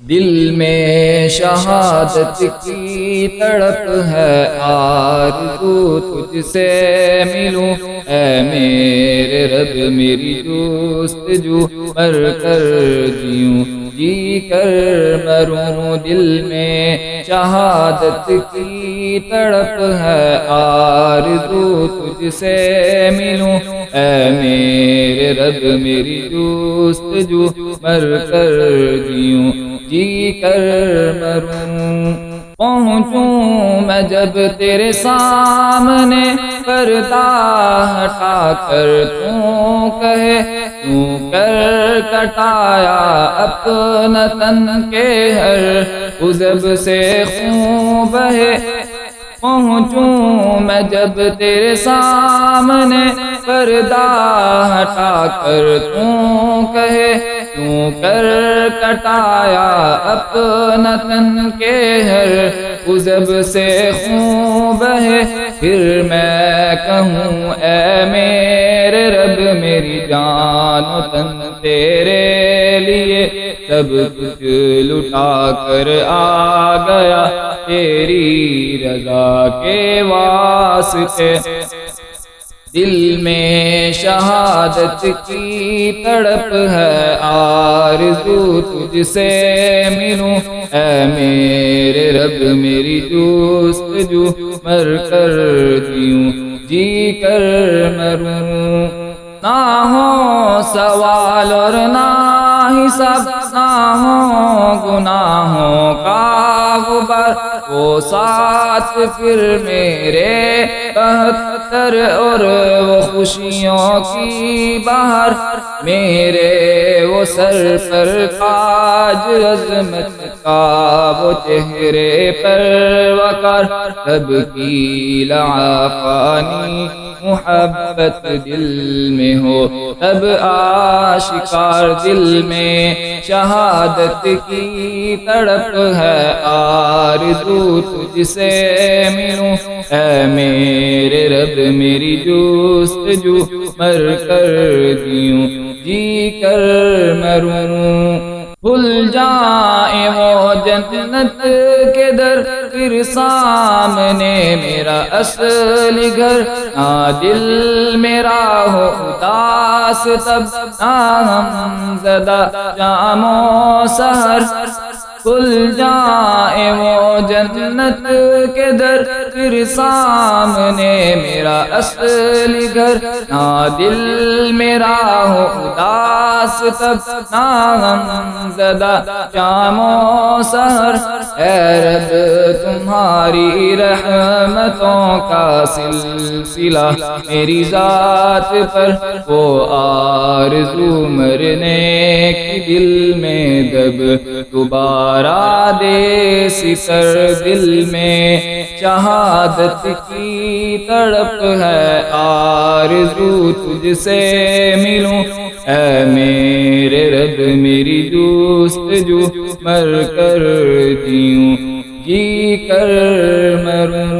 دل میں شہادت کی تڑپ ہے، آرزو تجھ سے ملوں، اے میرے رب میری جستجو مر کر جیوں، جی کر مروں۔ دل میں شہادت کی تڑپ ہے، آرزو تجھ سے ملوں، اے میرے رب میری جستجو مر کر جیوں، جی کر مروں۔ پہنچوں میں جب تیرے سامنے، پردہ ہٹا کر تو کہے، تو کر کٹایا اپنا تن کے ہر عزب سے خون بہے۔ پہنچوں میں جب تیرے سامنے، پردہ ہٹا کر تو کہے، تو کر کٹایا اپنا تن کے ہر عزب سے خون بہے۔ پھر میں کہوں اے میرے رب میری جان و تن تیرے لیے سب کچھ لٹا کر آ گیا تیری رضا کے واسطے۔ دل میں شہادت کی تڑپ ہے، آرزو تجھ سے ملوں، اے میرے رب میری جستجو مر کر جیوں، جی کر مروں۔ نہ ہو سوال اور نہ حساب، نہ ہو گناہوں کا غبار، وہ ساتھ پھر میرے 72 اور وہ خوشیوں کی بہار، میرے وہ سر پر تاج عظمت کا، وہ چہرے پر وقار، سب کی لعافانی محبت دل میں ہو، تب آشکار دل میں شہادت کی تڑپ ہے، آرزو تجھ سے ملوں، اے میرے رب میری جستجو مر کر جیوں، جی کر مروں۔ کھل جائے وہ جنت کے در، پھر سامنے میرا اصل گھر، نہ دل میرا ہو اداس تب، نہ غم زدہ شام و سحر۔ کھل جائے وہ جنت کے در، پھر سامنے میرا اصل گھر، نہ دل میرا ہو اداس تب، نہ غم زدہ شام و سحر۔ اے رب تمہاری رحمتوں کا سلسلہ میری ذات پر، وہ آرزو مرنے کی دل میں دب دوبارہ دے ستر۔ دل میں شہادت کی تڑپ ہے، آرزو تجھ سے ملوں، اے میرے رب میری جستجو مر کر جیوں، جی کر مروں۔